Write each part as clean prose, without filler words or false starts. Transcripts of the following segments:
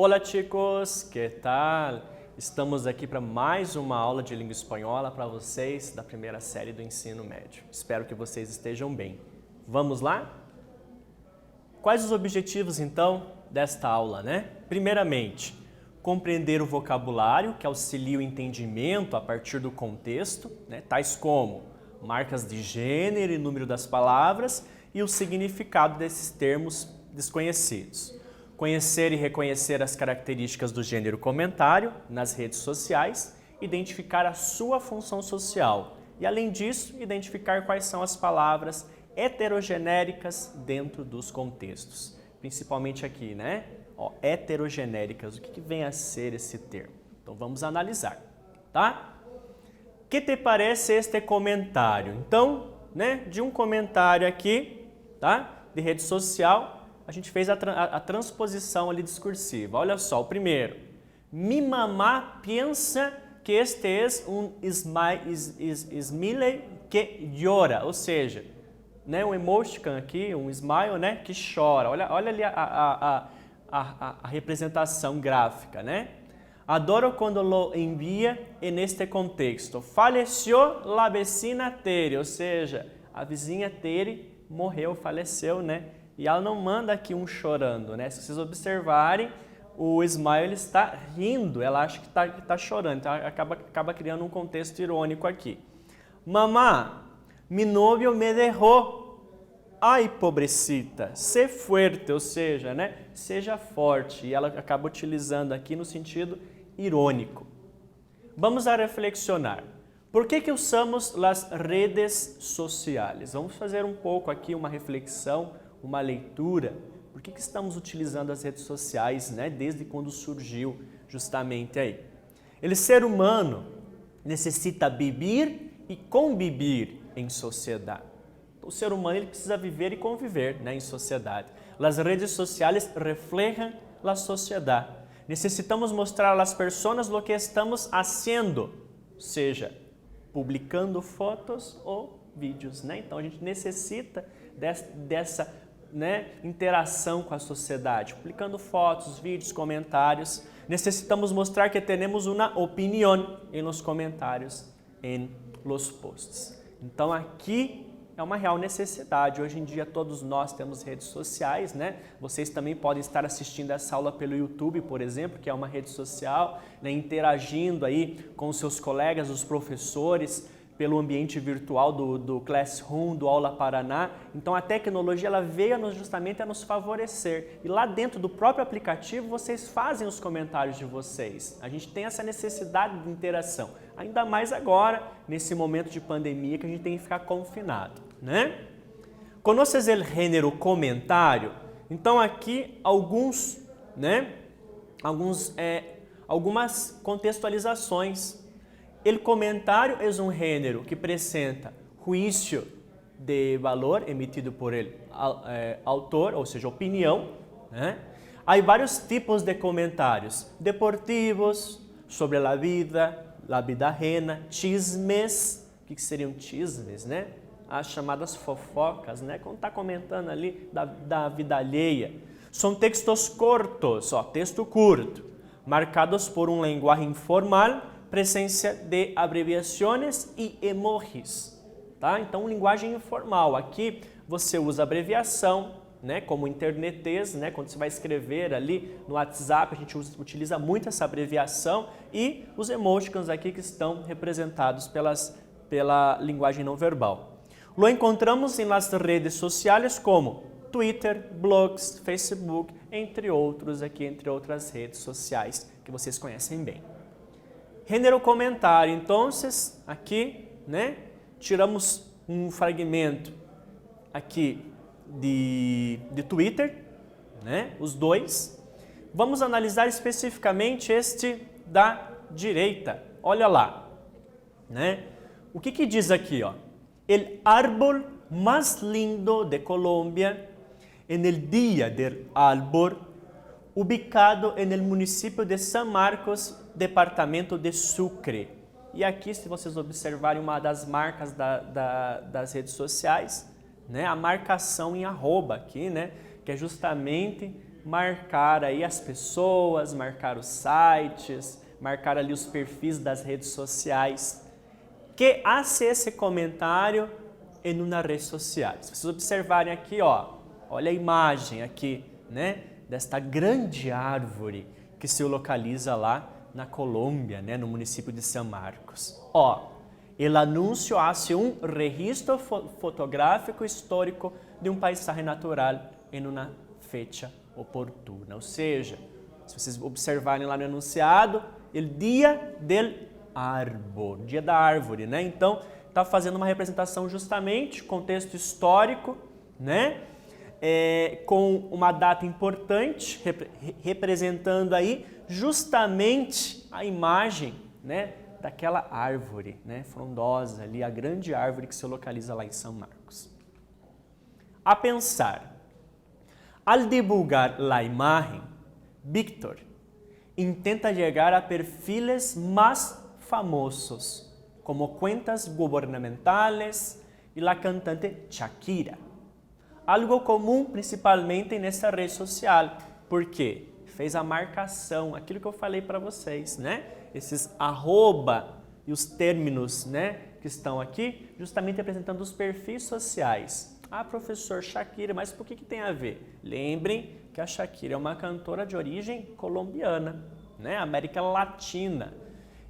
Olá chicos, que tal? Estamos aqui para mais uma aula de língua espanhola para vocês da primeira série do ensino médio. Espero que vocês estejam bem. Vamos lá? Quais os objetivos então desta aula, né? Primeiramente, compreender o vocabulário que auxilia o entendimento a partir do contexto, né? Tais como marcas de gênero e número das palavras e o significado desses termos desconhecidos. Conhecer e reconhecer as características do gênero comentário nas redes sociais, identificar a sua função social e, além disso, identificar quais são as palavras heterogenéricas dentro dos contextos. Principalmente aqui, né? Heterogenéricas, o que vem a ser esse termo? Então vamos analisar, tá? Que te parece este comentário? Então, né, de um comentário aqui, tá? De rede social, a gente fez a transposição ali discursiva. Olha só, o primeiro. Mi mamá piensa que este es un smile que llora. Ou seja, né, um emoticon aqui, um smile, né, que chora. Olha ali a representação gráfica, né? Adoro quando lo envia en este contexto. Faleceu la vecina Tere, ou seja, a vizinha Tere morreu, faleceu, né? E ela não manda aqui um chorando, né? Se vocês observarem, o smile está rindo, ela acha que tá chorando, então acaba criando um contexto irônico aqui. Mamá, mi novio me dejó. Ai, pobrecita, sé fuerte, ou seja, né? Seja forte. E ela acaba utilizando aqui no sentido irônico. Vamos a reflexionar. Por que usamos as redes sociais? Vamos fazer um pouco aqui uma reflexão, uma leitura. Por que estamos utilizando as redes sociais, né? Desde quando surgiu justamente aí? O ser humano necessita viver e conviver em sociedade. O ser humano ele precisa viver e conviver, né, em sociedade. As redes sociais reflejam a sociedade. Necessitamos mostrar às pessoas o que estamos fazendo, seja publicando fotos ou vídeos, né? Então a gente necessita dessa, né, interação com a sociedade, publicando fotos, vídeos, comentários. Necessitamos mostrar que temos uma opinião em los comentários, em los posts. Então aqui é uma real necessidade. Hoje em dia todos nós temos redes sociais, né? Vocês também podem estar assistindo essa aula pelo YouTube, por exemplo, que é uma rede social, né? Interagindo aí com os seus colegas, os professores, pelo ambiente virtual do Classroom, do Aula Paraná. Então a tecnologia ela veio justamente a nos favorecer. E lá dentro do próprio aplicativo vocês fazem os comentários de vocês. A gente tem essa necessidade de interação. Ainda mais agora, nesse momento de pandemia que a gente tem que ficar confinado, né? Conheces o gênero comentário? Então aqui algumas contextualizações. O comentário é um gênero que apresenta juízo de valor emitido por ele autor, ou seja, opinião, né? Há vários tipos de comentários: deportivos, sobre a vida ajena, chismes. O que seriam chismes, né? As chamadas fofocas, né? Quando está comentando ali da vida alheia. São textos curtos, texto curto, marcados por uma linguagem informal, presença de abreviações e emojis, tá? Então, linguagem informal. Aqui você usa abreviação, né? Como internetês, né? Quando você vai escrever ali no WhatsApp, a gente utiliza muito essa abreviação e os emoticons aqui que estão representados pela linguagem não verbal. Lo encontramos em las redes sociais como Twitter, blogs, Facebook, entre outras redes sociais que vocês conhecem bem. Gênero comentário. Então, aqui, né, tiramos um fragmento aqui de Twitter, né, os dois. Vamos analisar especificamente este da direita. Olha lá, né? O que diz aqui, ó? El árbol más lindo de Colombia en el Día del Árbol, ubicado en el município de San Marcos, departamento de Sucre. E aqui, se vocês observarem uma das marcas das redes sociais, né, a marcação em arroba aqui, né, que é justamente marcar aí as pessoas, marcar os sites, marcar ali os perfis das redes sociais. Que hace esse comentário em uma rede social. Se vocês observarem aqui, ó, olha a imagem aqui, né, desta grande árvore que se localiza lá na Colômbia, né, no município de São Marcos. Ó, o anúncio hace um registro fotográfico histórico de um paisaje natural em uma fecha oportuna. Ou seja, se vocês observarem lá no enunciado, o dia del árbol, dia da árvore, né? Então, está fazendo uma representação justamente, contexto histórico, né? Com uma data importante, representando aí justamente a imagem, né, daquela árvore, né, frondosa ali, a grande árvore que se localiza lá em São Marcos. A pensar, al divulgar a imagem, Víctor intenta chegar a perfiles mais famosos, como cuentas gubernamentales e a cantante Shakira. Algo comum principalmente nessa rede social, porque fez a marcação, aquilo que eu falei para vocês, né? Esses arroba e os términos, né, que estão aqui, justamente representando os perfis sociais. Ah, professor, Shakira, mas por que tem a ver? Lembrem que a Shakira é uma cantora de origem colombiana, né, América Latina.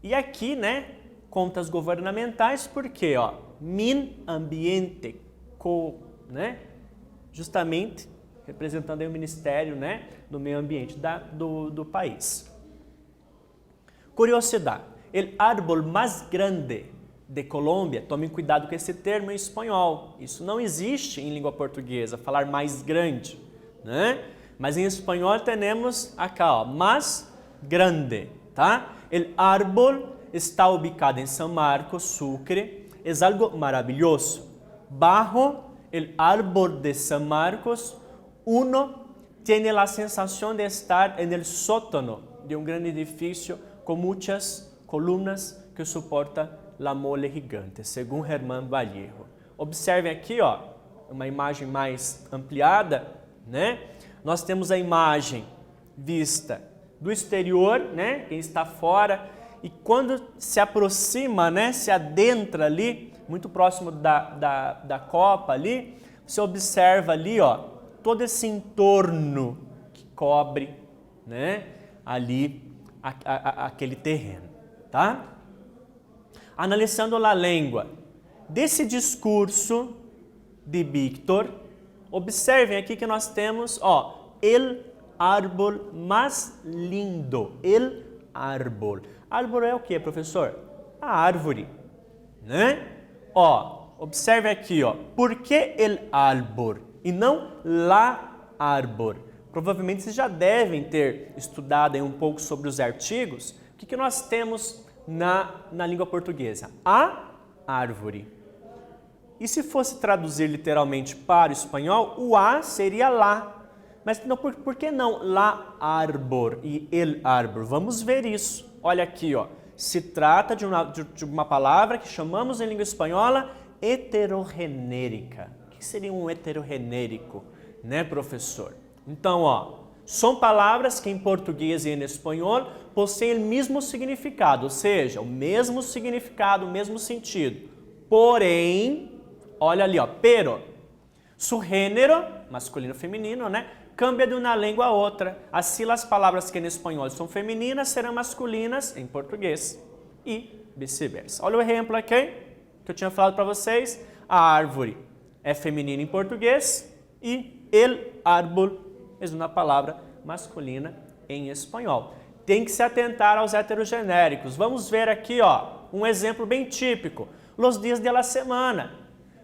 E aqui, né, contas governamentais, porque, ó, min ambiente, né, justamente representando aí o Ministério, né, do Meio Ambiente do país. Curiosidade, o árbol mais grande de Colômbia, tomem cuidado com esse termo em espanhol, isso não existe em língua portuguesa, falar mais grande, né? Mas em espanhol temos acá, ó, más grande, tá? O árbol está ubicado em São Marcos, Sucre, é algo maravilhoso. Bajo el árbol de San Marcos, uno tiene la sensación de estar en el sótano de un gran edificio con muchas columnas que soporta la mole gigante, segundo Germán Vallejo. Observem aqui, ó, uma imagem mais ampliada, né? Nós temos a imagem vista do exterior, né? Quem está fora, e quando se aproxima, né? Se adentra ali, muito próximo da copa ali, você observa ali, ó, todo esse entorno que cobre, né, ali aquele terreno, tá? Analisando a língua desse discurso de Víctor, observem aqui que nós temos, ó, el árbol mais lindo, el árbol. Árbol é o que, professor? A árvore, né? Ó, observe aqui, ó, por que el árbol e não la árbol? Provavelmente vocês já devem ter estudado aí um pouco sobre os artigos. O que nós temos na língua portuguesa? A árvore. E se fosse traduzir literalmente para o espanhol, o a seria lá. Mas não, por que não la árbol e el árbol? Vamos ver isso. Olha aqui, ó. Se trata de uma palavra que chamamos em língua espanhola heterogenérica. O que seria um heterogenérico, né, professor? Então, ó, são palavras que em português e em espanhol possuem o mesmo significado, ou seja, o mesmo significado, o mesmo sentido. Porém, olha ali, ó, pero, su género, masculino e feminino, né, cambia de uma língua a outra. Assim, as palavras que em espanhol são femininas serão masculinas em português e vice-versa. Olha o exemplo aqui que eu tinha falado para vocês. A árvore é feminina em português e el árbol é uma palavra masculina em espanhol. Tem que se atentar aos heterogenéricos. Vamos ver aqui, ó, um exemplo bem típico. Los dias de la semana.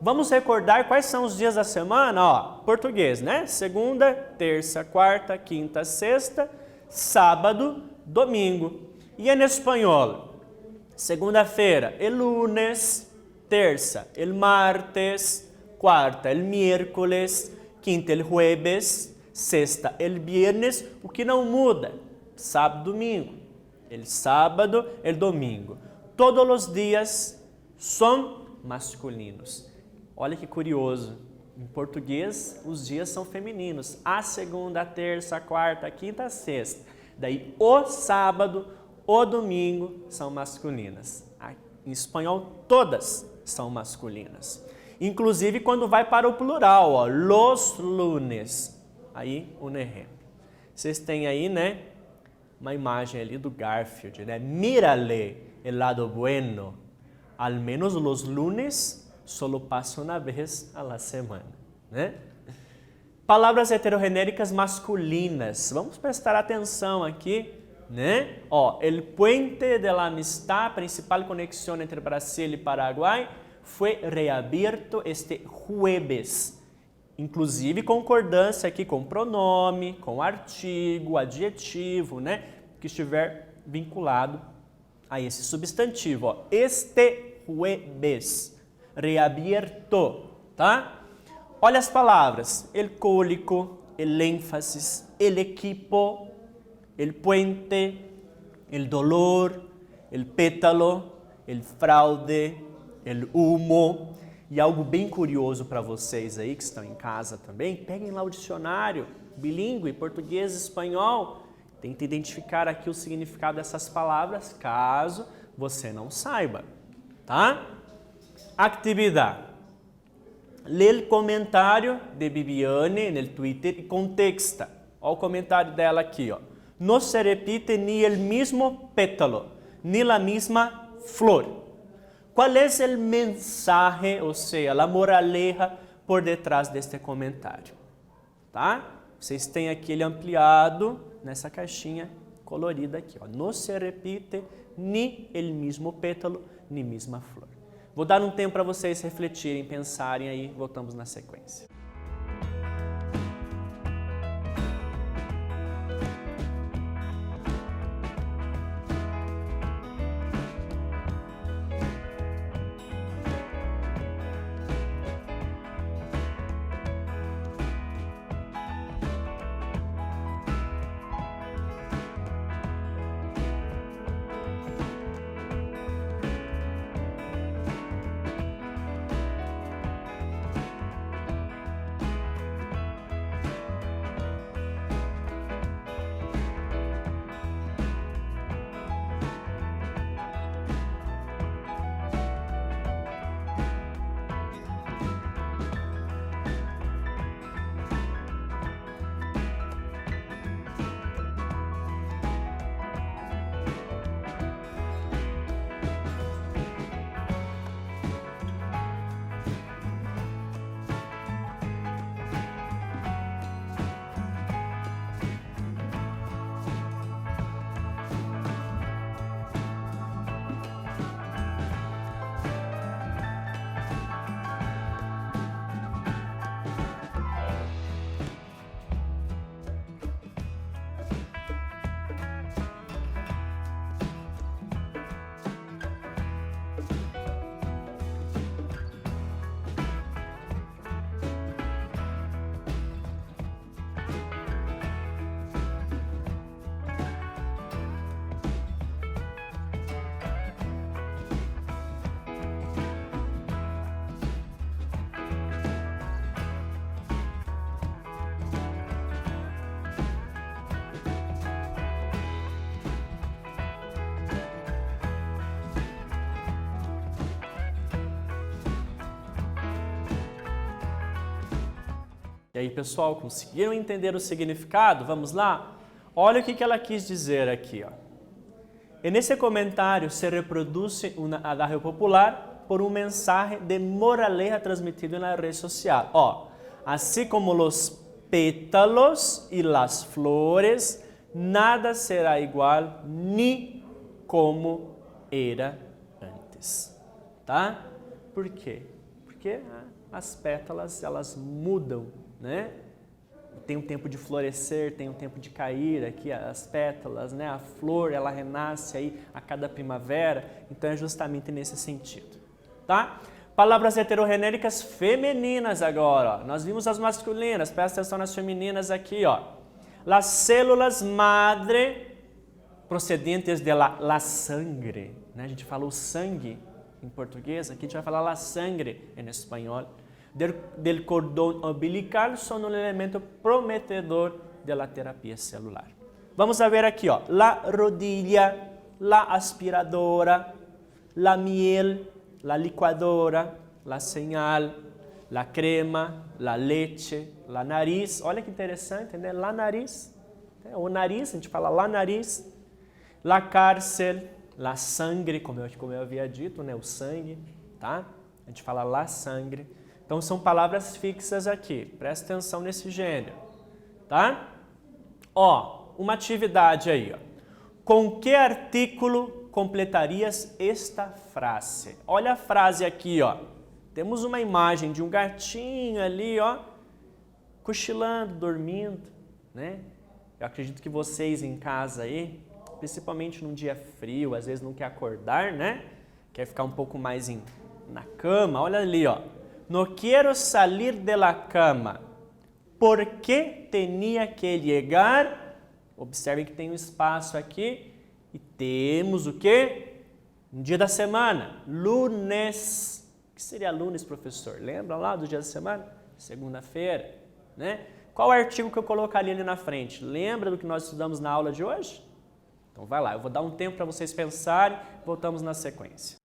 Vamos recordar quais são os dias da semana, ó, português, né? Segunda, terça, quarta, quinta, sexta, sábado, domingo. E em espanhol? Segunda-feira, el lunes, terça, el martes, quarta, el miércoles, quinta, el jueves, sexta, el viernes. O que não muda? Sábado, domingo. El sábado, el domingo. Todos os dias são masculinos. Olha que curioso, Em português, os dias são femininos. A segunda, a terça, a quarta, a quinta, a sexta. Daí, o sábado, o domingo são masculinas. Em espanhol, todas são masculinas. Inclusive, quando vai para o plural, ó, los lunes. Aí, um exemplo. Vocês têm aí, né, uma imagem ali do Garfield, né? Mírale el lado bueno. Al menos los lunes solo pasa una vez a la semana, né? Palavras heterogenéricas masculinas. Vamos prestar atenção aqui, né? Ó, el puente de la amistad, principal conexión entre Brasil y Paraguay, fue reabierto este jueves. Inclusive concordância aqui com pronome, com artigo, adjetivo, né? Que estiver vinculado a esse substantivo, ó. Este jueves. Reabierto, tá? Olha as palavras. El cólico, el énfasis, el equipo, el puente, el dolor, el pétalo, el fraude, el humo. E algo bem curioso para vocês aí que estão em casa também, peguem lá o dicionário bilíngue, português e espanhol. Tente identificar aqui o significado dessas palavras, caso você não saiba, tá? Atividade. Lê o comentário de Viviane no Twitter e contexta. Olha o comentário dela aqui, ó. No se repite ni el mismo pétalo, ni la misma flor. Qual é o mensaje, ou seja, a moraleja por detrás deste comentário? Tá? Vocês têm aqui ele ampliado nessa caixinha colorida aqui, ó. No se repite ni el mismo pétalo, ni misma flor. Vou dar um tempo para vocês refletirem, pensarem aí, voltamos na sequência. E aí, pessoal, conseguiram entender o significado? Vamos lá? Olha o que ela quis dizer aqui, ó. En ese comentario se reproduce un adagio popular por un mensaje de moraleja transmitido en la red social. Ó, así como los pétalos y las flores, nada será igual ni como era antes. Tá? Por quê? Porque as pétalas, elas mudam, né? Tem um tempo de florescer, tem um tempo de cair aqui as pétalas, né? A flor, ela renasce aí a cada primavera, então é justamente nesse sentido, tá? Palavras heterogenéricas femininas agora, ó. Nós vimos as masculinas, presta atenção nas femininas aqui, ó. Las células madre procedentes de la sangre, né? A gente falou sangue em português, aqui a gente vai falar la sangre em espanhol, del cordón umbilical são um elemento prometedor da terapia celular. Vamos a ver aqui, ó, la rodilha, la aspiradora, la miel, la licuadora, la señal, la crema, la leche, la nariz. Olha que interessante, né? La nariz. O nariz, a gente fala la nariz. La cárcel, la sangre, como eu havia dito, né? O sangue, tá? A gente fala la sangre. Então, são palavras fixas aqui. Presta atenção nesse gênero, tá? Ó, uma atividade aí, ó. Com que artículo completarias esta frase? Olha a frase aqui, ó. Temos uma imagem de um gatinho ali, ó, cochilando, dormindo, né? Eu acredito que vocês em casa aí, principalmente num dia frio, às vezes não quer acordar, né? Quer ficar um pouco mais na cama. Olha ali, ó. No quiero salir de la cama. Por que tenía que llegar? Observe que tem um espaço aqui e temos o quê? Um dia da semana, lunes. O que seria lunes, professor? Lembra lá do dia da semana? Segunda-feira, né? Qual artigo que eu colocaria ali na frente? Lembra do que nós estudamos na aula de hoje? Então vai lá, eu vou dar um tempo para vocês pensarem, voltamos na sequência.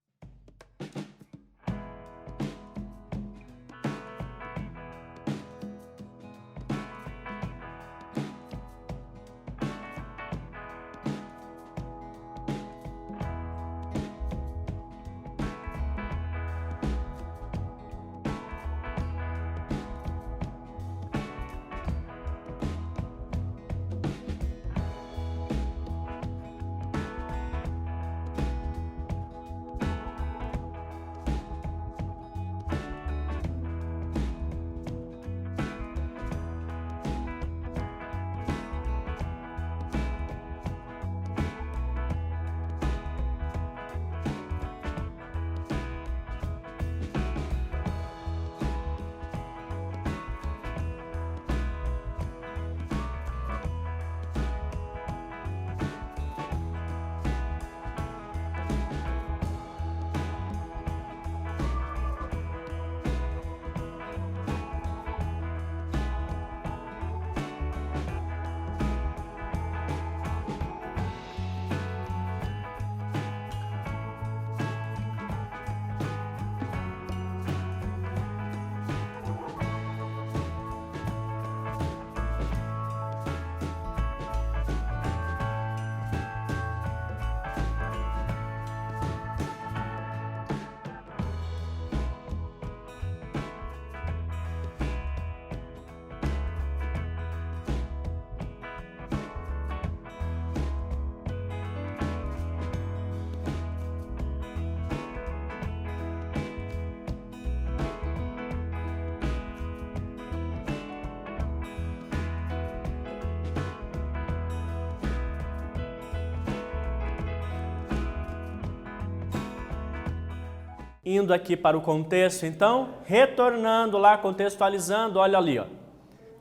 Indo aqui para o contexto, então, retornando lá, contextualizando, olha ali, ó.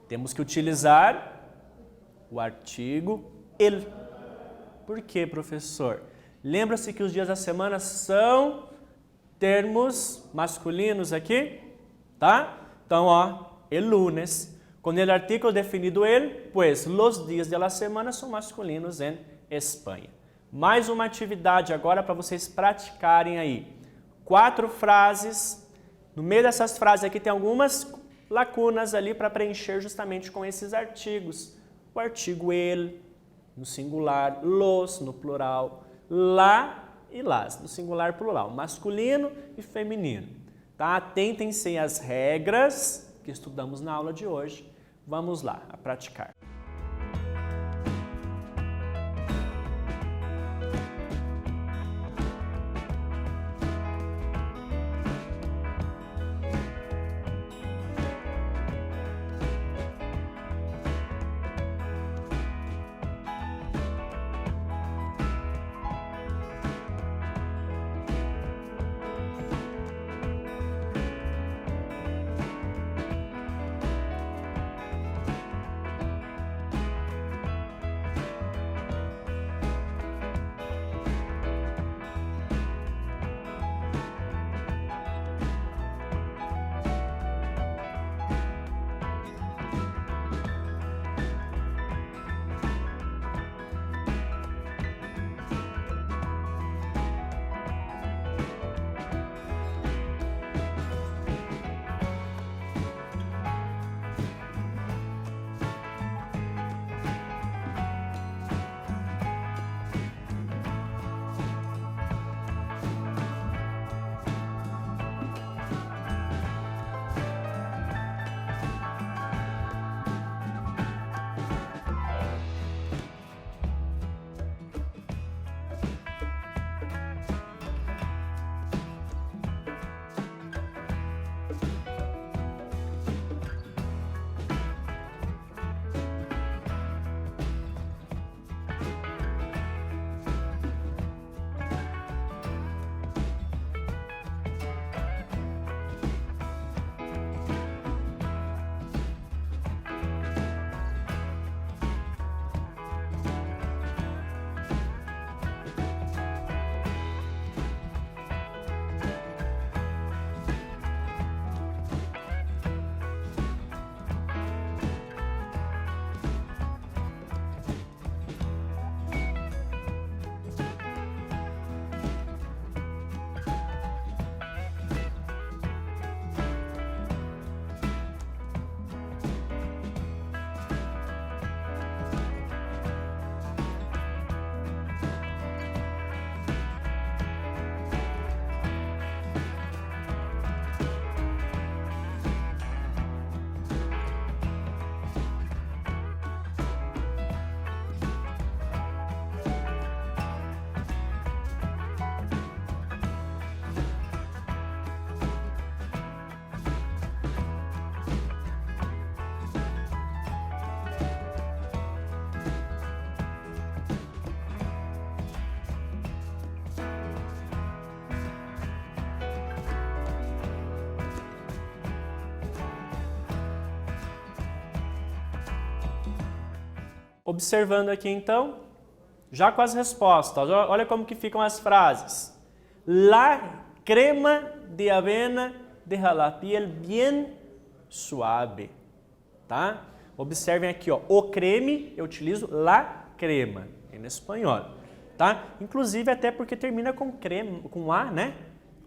Temos que utilizar o artigo el. Por quê, professor? Lembra-se que os dias da semana são termos masculinos aqui, tá? Então, ó, el lunes. Com o artículo definido el, pues los dias de la semana são masculinos em Espanha. Mais uma atividade agora para vocês praticarem aí. 4 frases, no meio dessas frases aqui tem algumas lacunas ali para preencher justamente com esses artigos. O artigo el, no singular, los, no plural, la e las, no singular plural, masculino e feminino. Tá? Atentem-se às regras que estudamos na aula de hoje. Vamos lá, a praticar. Observando aqui então, já com as respostas, olha como que ficam as frases. La crema de avena deja la piel bien suave, tá? Observem aqui, ó, o creme, eu utilizo la crema, em espanhol, tá? Inclusive até porque termina com crema, com A, né?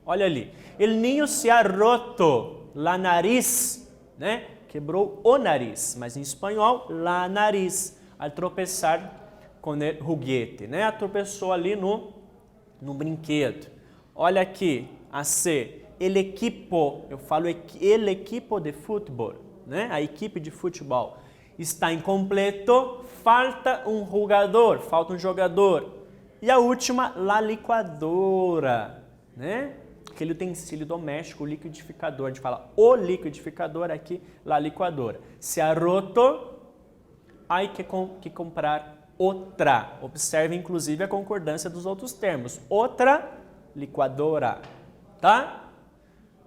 Olha ali. El niño se ha roto la nariz, né? Quebrou o nariz, mas em espanhol, la nariz, al tropeçar com o juguete, né? Tropeçou ali no brinquedo. Olha aqui, a C, el equipo, eu falo el equipo de futebol, né? A equipe de futebol está incompleto, falta um jogador, falta um jogador. E a última, la liquadora, né? Aquele utensílio doméstico, o liquidificador. A gente fala o liquidificador, aqui, la liquadora. Se ha roto, hay que comprar outra. Observe, inclusive, a concordância dos outros termos. Outra liquadora, tá?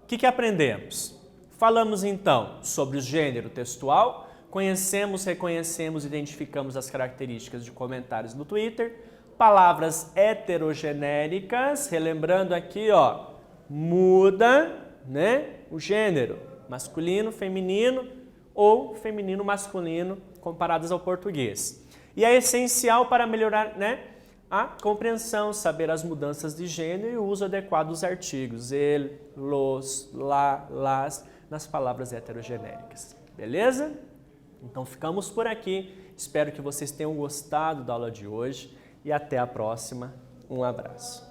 O que aprendemos? Falamos, então, sobre o gênero textual, conhecemos, reconhecemos, identificamos as características de comentários no Twitter, palavras heterogenéricas, relembrando aqui, ó, muda, né, o gênero, masculino, feminino ou feminino, masculino, comparados ao português. E é essencial para melhorar, né, a compreensão, saber as mudanças de gênero e o uso adequado dos artigos, ele, los, lá, las, nas palavras heterogenéricas. Beleza? Então ficamos por aqui. Espero que vocês tenham gostado da aula de hoje e até a próxima. Um abraço.